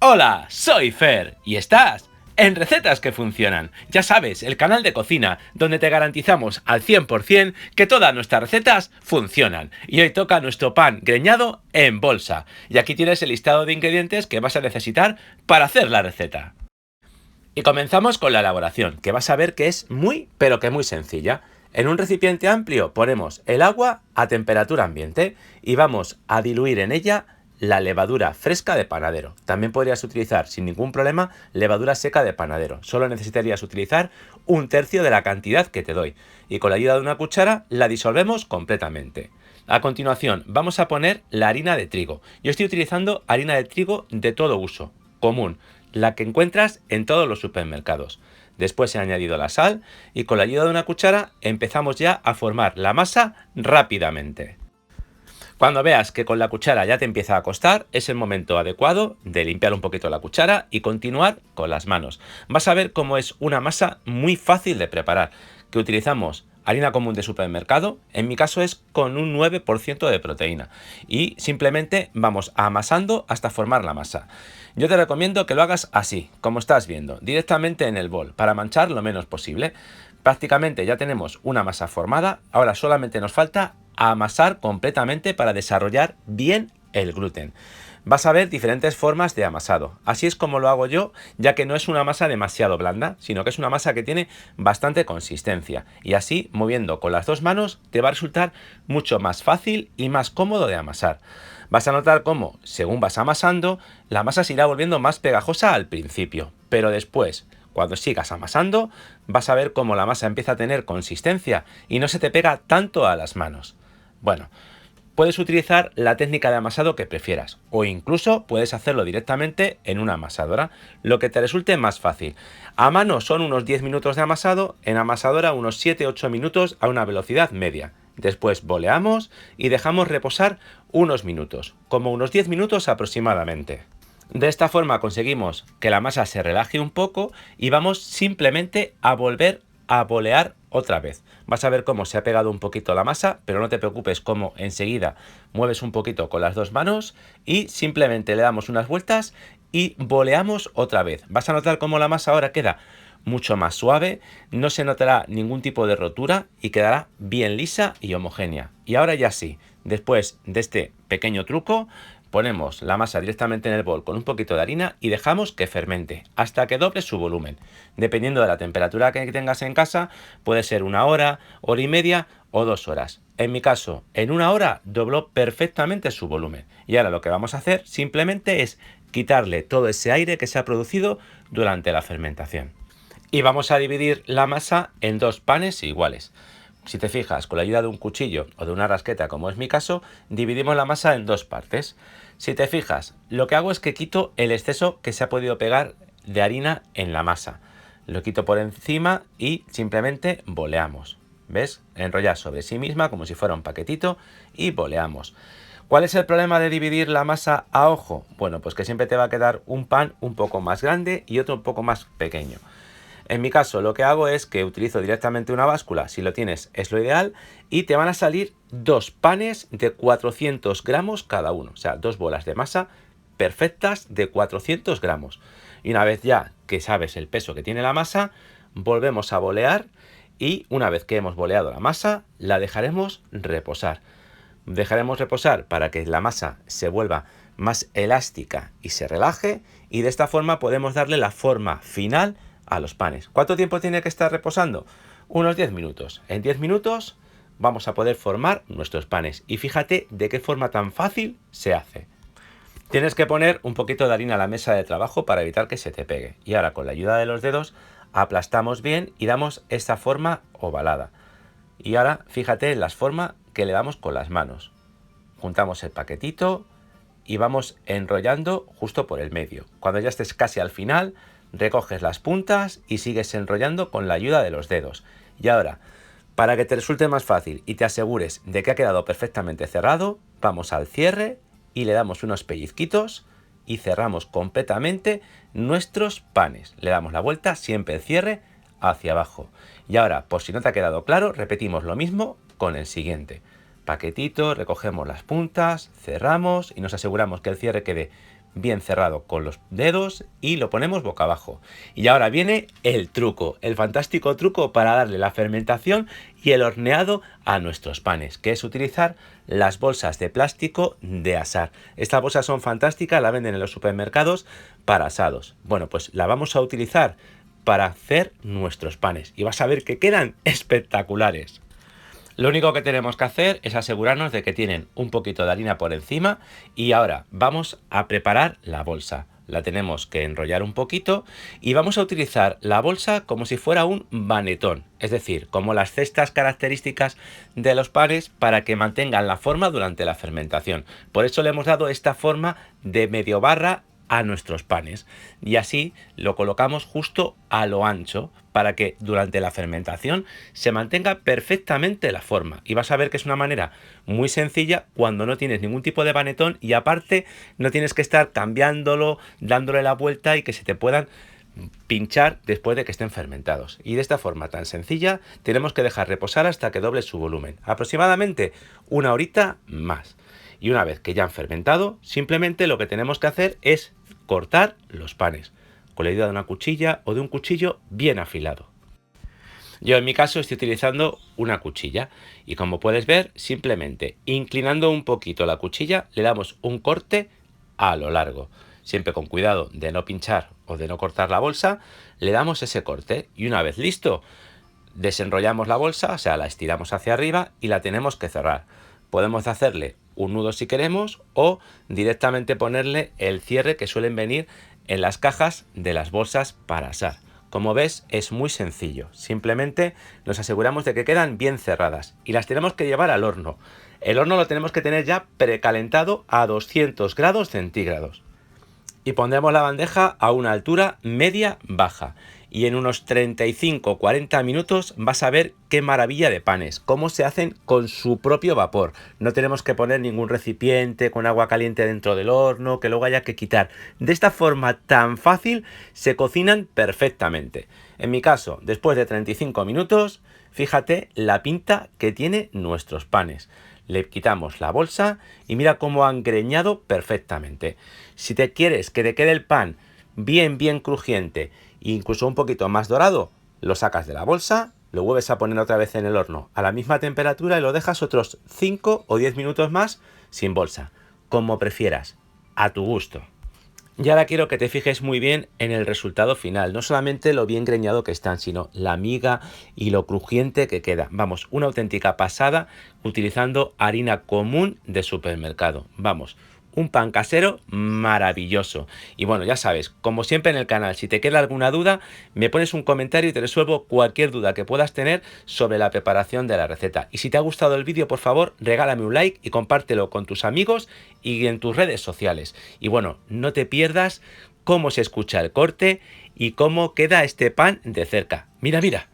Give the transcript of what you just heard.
Hola, soy Fer y estás en Recetas que Funcionan. Ya sabes, el canal de cocina donde te garantizamos al 100% que todas nuestras recetas funcionan. Y hoy toca nuestro pan greñado en bolsa. Y aquí tienes el listado de ingredientes que vas a necesitar para hacer la receta. Y comenzamos con la elaboración, que vas a ver que es muy, pero que muy sencilla. En un recipiente amplio ponemos el agua a temperatura ambiente y vamos a diluir en ella la levadura fresca de panadero. También podrías utilizar sin ningún problema levadura seca de panadero. Solo necesitarías utilizar 1/3 de la cantidad que te doy. Y con la ayuda de una cuchara la disolvemos completamente. A continuación vamos a poner la harina de trigo. Yo estoy utilizando harina de trigo de todo uso, común, la que encuentras en todos los supermercados. Después he añadido la sal y con la ayuda de una cuchara empezamos ya a formar la masa rápidamente. Cuando veas que con la cuchara ya te empieza a costar, es el momento adecuado de limpiar un poquito la cuchara y continuar con las manos. Vas a ver cómo es una masa muy fácil de preparar, que utilizamos harina común de supermercado, en mi caso es con un 9% de proteína, y simplemente vamos amasando hasta formar la masa. Yo te recomiendo que lo hagas así, como estás viendo, directamente en el bol, para manchar lo menos posible. Prácticamente ya tenemos una masa formada, ahora solamente nos falta amasar completamente para desarrollar bien el gluten. Vas a ver diferentes formas de amasado. Así es como lo hago yo, ya que no es una masa demasiado blanda, sino que es una masa que tiene bastante consistencia. Y así, moviendo con las dos manos, te va a resultar mucho más fácil y más cómodo de amasar. Vas a notar cómo, según vas amasando, la masa se irá volviendo más pegajosa al principio, pero después, cuando sigas amasando, vas a ver cómo la masa empieza a tener consistencia y no se te pega tanto a las manos. Bueno, puedes utilizar la técnica de amasado que prefieras o incluso puedes hacerlo directamente en una amasadora, lo que te resulte más fácil. A mano son unos 10 minutos de amasado, en amasadora unos 7-8 minutos a una velocidad media. Después boleamos y dejamos reposar unos minutos, como unos 10 minutos aproximadamente. De esta forma conseguimos que la masa se relaje un poco y vamos simplemente a volver a bolear otra vez. Vas a ver cómo se ha pegado un poquito la masa, pero no te preocupes, como enseguida mueves un poquito con las dos manos y simplemente le damos unas vueltas y boleamos otra vez. Vas a notar cómo la masa ahora queda mucho más suave, no se notará ningún tipo de rotura y quedará bien lisa y homogénea. Y ahora ya sí, después de este pequeño truco, ponemos la masa directamente en el bol con un poquito de harina y dejamos que fermente hasta que doble su volumen. Dependiendo de la temperatura que tengas en casa, puede ser 1 hora, hora y media o 2 horas. En mi caso, en 1 hora dobló perfectamente su volumen. Y ahora lo que vamos a hacer simplemente es quitarle todo ese aire que se ha producido durante la fermentación. Y vamos a dividir la masa en dos panes iguales. Si te fijas, con la ayuda de un cuchillo o de una rasqueta, como es mi caso, dividimos la masa en dos partes. Si te fijas, lo que hago es que quito el exceso que se ha podido pegar de harina en la masa. Lo quito por encima y simplemente boleamos. ¿Ves? Enrollar sobre sí misma como si fuera un paquetito y boleamos. ¿Cuál es el problema de dividir la masa a ojo? Bueno, pues que siempre te va a quedar un pan un poco más grande y otro un poco más pequeño. En mi caso lo que hago es que utilizo directamente una báscula, si lo tienes es lo ideal, y te van a salir dos panes de 400 gramos cada uno, o sea, dos bolas de masa perfectas de 400 gramos. Y una vez ya que sabes el peso que tiene la masa, volvemos a bolear y una vez que hemos boleado la masa, la dejaremos reposar. Dejaremos reposar para que la masa se vuelva más elástica y se relaje, y de esta forma podemos darle la forma final a los panes. ¿Cuánto tiempo tiene que estar reposando? Unos 10 minutos. En 10 minutos vamos a poder formar nuestros panes. Y fíjate de qué forma tan fácil se hace. Tienes que poner un poquito de harina a la mesa de trabajo para evitar que se te pegue. Y ahora con la ayuda de los dedos aplastamos bien y damos esta forma ovalada. Y ahora fíjate en las formas que le damos con las manos. Juntamos el paquetito y vamos enrollando justo por el medio. Cuando ya estés casi al final, recoges las puntas y sigues enrollando con la ayuda de los dedos. Y ahora, para que te resulte más fácil y te asegures de que ha quedado perfectamente cerrado, vamos al cierre y le damos unos pellizquitos y cerramos completamente nuestros panes. Le damos la vuelta, siempre el cierre hacia abajo. Y ahora, por si no te ha quedado claro, repetimos lo mismo con el siguiente. Paquetito, recogemos las puntas, cerramos y nos aseguramos que el cierre quede bien cerrado con los dedos y lo ponemos boca abajo. Y ahora viene el truco, el fantástico truco para darle la fermentación y el horneado a nuestros panes, que es utilizar las bolsas de plástico de asar. Estas bolsas son fantásticas, las venden en los supermercados para asados. Bueno, pues la vamos a utilizar para hacer nuestros panes y vas a ver que quedan espectaculares. Lo único que tenemos que hacer es asegurarnos de que tienen un poquito de harina por encima y ahora vamos a preparar la bolsa. La tenemos que enrollar un poquito y vamos a utilizar la bolsa como si fuera un banetón, es decir, como las cestas características de los panes para que mantengan la forma durante la fermentación. Por eso le hemos dado esta forma de medio barra a nuestros panes y así lo colocamos justo a lo ancho para que durante la fermentación se mantenga perfectamente la forma, y vas a ver que es una manera muy sencilla cuando no tienes ningún tipo de banetón y aparte no tienes que estar cambiándolo, dándole la vuelta y que se te puedan pinchar después de que estén fermentados. Y de esta forma tan sencilla tenemos que dejar reposar hasta que doble su volumen, aproximadamente una horita más. Y una vez que ya han fermentado, simplemente lo que tenemos que hacer es cortar los panes con la ayuda de una cuchilla o de un cuchillo bien afilado. Yo en mi caso estoy utilizando una cuchilla y como puedes ver, simplemente inclinando un poquito la cuchilla le damos un corte a lo largo. Siempre con cuidado de no pinchar o de no cortar la bolsa, le damos ese corte y una vez listo, desenrollamos la bolsa, o sea, la estiramos hacia arriba y la tenemos que cerrar. Podemos hacerle un nudo si queremos o directamente ponerle el cierre que suelen venir en las cajas de las bolsas para asar. Como ves, es muy sencillo. Simplemente nos aseguramos de que quedan bien cerradas y las tenemos que llevar al horno. El horno lo tenemos que tener ya precalentado a 200 grados centígrados. Y pondremos la bandeja a una altura media-baja. Y en unos 35-40 minutos vas a ver qué maravilla de panes, cómo se hacen con su propio vapor. No tenemos que poner ningún recipiente con agua caliente dentro del horno, que luego haya que quitar. De esta forma tan fácil se cocinan perfectamente. En mi caso, después de 35 minutos, fíjate la pinta que tiene nuestros panes. Le quitamos la bolsa y mira cómo han greñado perfectamente. Si te quieres que te quede el pan bien crujiente e incluso un poquito más dorado, lo sacas de la bolsa, lo vuelves a poner otra vez en el horno a la misma temperatura y lo dejas otros 5 o 10 minutos más sin bolsa, como prefieras, a tu gusto. Y ahora quiero que te fijes muy bien en el resultado final, no solamente lo bien greñado que están, sino la miga y lo crujiente que queda. Vamos, una auténtica pasada utilizando harina común de supermercado. Vamos, un pan casero maravilloso. Y bueno, ya sabes, como siempre en el canal, si te queda alguna duda, me pones un comentario y te resuelvo cualquier duda que puedas tener sobre la preparación de la receta. Y si te ha gustado el vídeo, por favor, regálame un like y compártelo con tus amigos y en tus redes sociales. Y bueno, no te pierdas cómo se escucha el corte y cómo queda este pan de cerca. Mira, mira.